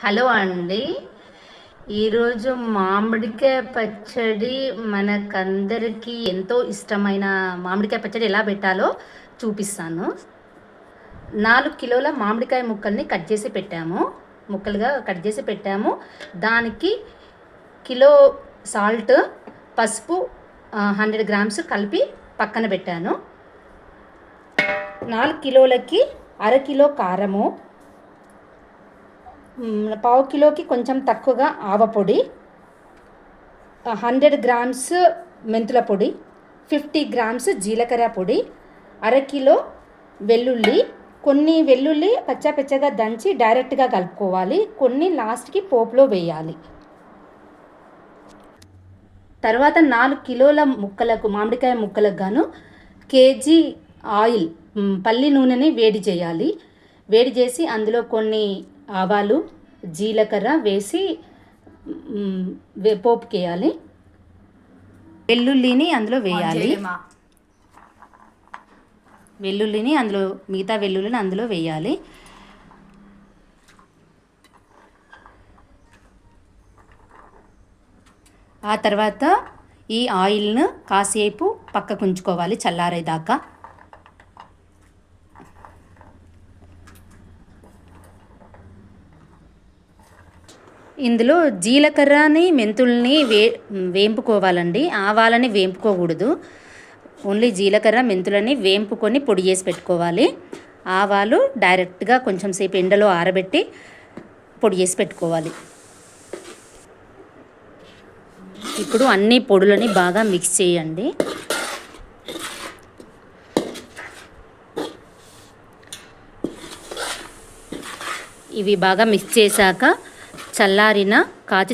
Hello అండి. ఈరోజు మామిడికాయ పచ్చడి మనకందరికీ ఎంతో ఇష్టమైన మామిడికాయ పచ్చడి ఎలా పెట్టాలో చూపిస్తాను. 4 కిలోల మామిడికాయ ముక్కల్ని ముక్కలుగా కట్ చేసి పెట్టాము. దానికి కిలో సాల్ట్, పసుపు 100 గ్రామ్స్ కలిపి పక్కన పెట్టాను. 4 కిలోలకి అరకిలో కారము, పావు కిలోకి కొంచెం తక్కువగా ఆవపొడి, 100 గ్రామ్స్ మెంతుల పొడి, 50 గ్రామ్స్ జీలకర్ర పొడి, అరకిలో వెల్లుల్లి. కొన్ని వెల్లుల్లి పచ్చగా దంచి డైరెక్ట్గా కలుపుకోవాలి, కొన్ని లాస్ట్కి పోపులో వేయాలి. తర్వాత 4 కిలోల మామిడికాయ ముక్కలకు గాను కేజీ ఆయిల్, పల్లి నూనెని వేడి చేయాలి. వేడి చేసి అందులో కొన్ని ఆవాలు, జీలకర్ర వేసి పోపుకేయాలి. వెల్లుల్లిని అందులో వేయాలి. మిగతా వెల్లుల్లిని అందులో వేయాలి. ఆ తర్వాత ఈ ఆయిల్ను కాసేపు పక్కకు ఉంచుకోవాలి చల్లారేదాకా. ఇందులో జీలకర్రని మెంతుల్ని వేంపుకోవాలండి. ఆవాలని వేంపుకోకూడదు. ఓన్లీ జీలకర్ర మెంతులని వేంపుకొని పొడి చేసి పెట్టుకోవాలి. ఆవాలు డైరెక్ట్గా కొంచెం సేపు ఎండలో ఆరబెట్టి పొడి చేసి పెట్టుకోవాలి. ఇప్పుడు అన్ని పొడులని బాగా మిక్స్ చేయండి. ఇవి బాగా మిక్స్ చేశాక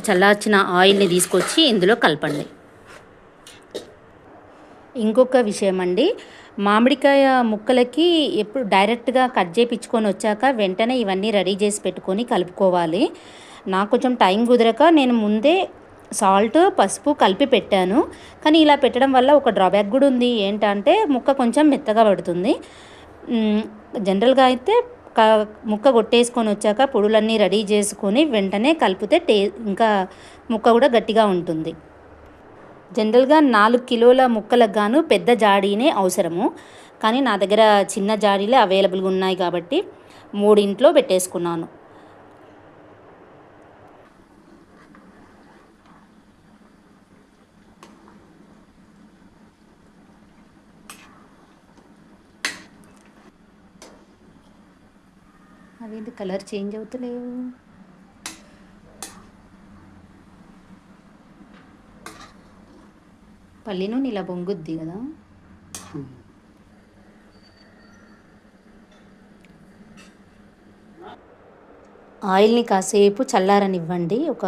చల్లార్చిన ఆయిల్ని తీసుకొచ్చి ఇందులో కలపండి. ఇంకొక విషయం అండి, మామిడికాయ ముక్కలకి ఎప్పుడు డైరెక్ట్గా కట్ చేయించుకొని వచ్చాక వెంటనే ఇవన్నీ రెడీ చేసి పెట్టుకొని కలుపుకోవాలి. నాకు కొంచెం టైం కుదరక నేను ముందే సాల్ట్, పసుపు కలిపి పెట్టాను. కానీ ఇలా పెట్టడం వల్ల ఒక డ్రాబ్యాక్ కూడా ఉంది. ఏంటంటే ముక్క కొంచెం మెత్తగా పడుతుంది. జనరల్గా అయితే ముక్క కొట్టేసుకొని వచ్చాక పొడులన్నీ రెడీ చేసుకొని వెంటనే కలిపితే ఇంకా ముక్క కూడా గట్టిగా ఉంటుంది. జనరల్గా 4 కిలోల ముక్కలకు గాను పెద్ద జాడీనే అవసరము. కానీ నా దగ్గర చిన్న జాడీలే అవైలబుల్గా ఉన్నాయి కాబట్టి 3 పెట్టేసుకున్నాను. అదేంటి కలర్ చేంజ్ అవుతలేవు? పల్లి నూనె ఇలా పొంగుద్ది కదా. ఆయిల్ని కాసేపు చల్లారనివ్వండి, ఒక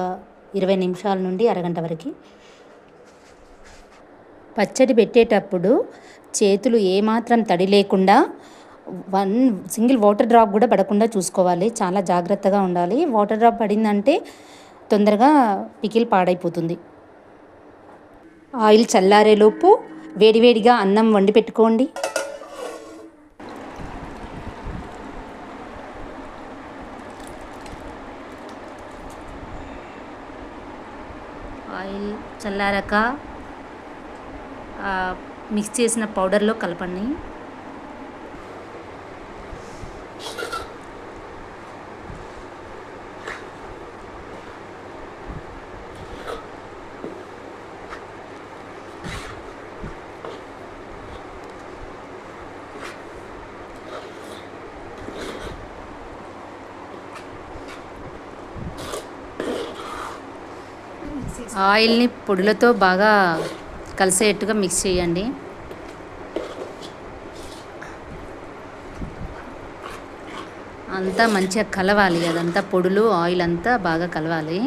20 నిమిషాల నుండి అరగంట వరకు. పచ్చడి పెట్టేటప్పుడు చేతులు ఏమాత్రం తడి లేకుండా సింగిల్ వాటర్ డ్రాప్ కూడా పడకుండా చూసుకోవాలి. చాలా జాగ్రత్తగా ఉండాలి. వాటర్ డ్రాప్ పడిందంటే తొందరగా పికిల్ పాడైపోతుంది. ఆయిల్ చల్లారేలోపు వేడివేడిగా అన్నం వండి పెట్టుకోండి. ఆయిల్ చల్లారాక మిక్స్ చేసిన పౌడర్లో కలపండి. ఆయిల్ని పొడులతో బాగా కలిసేట్టుగా మిక్స్ చేయండి. అంతా మంచిగా కలవాలి, అదంతా పొడులు ఆయిల్ అంతా బాగా కలవాలి.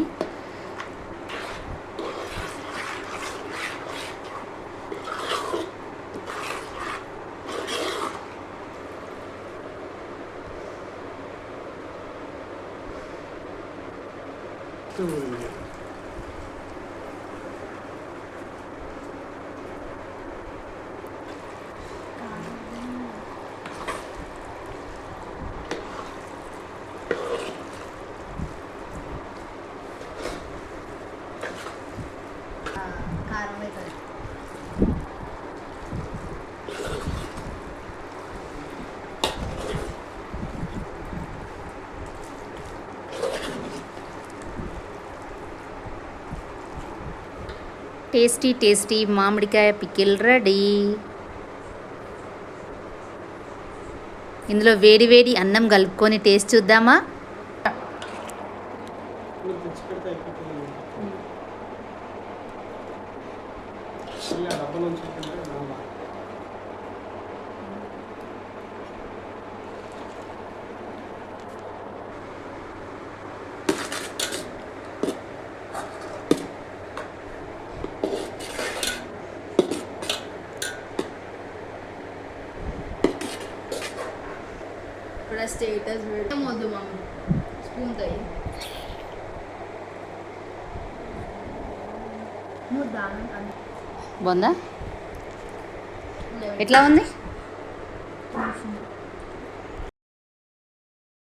టేస్టీ టేస్టీ మామిడికాయ పికిల్ రెడీ. ఇందులో వేడి వేడి అన్నం కలుపుకొని టేస్ట్ చూద్దామా? ఇక్కడ స్టేటస్ పెట్టమొద్దు మమ్మీ, స్పూన్ తయ్యి బాగుందా? ఎట్లా ఉంది?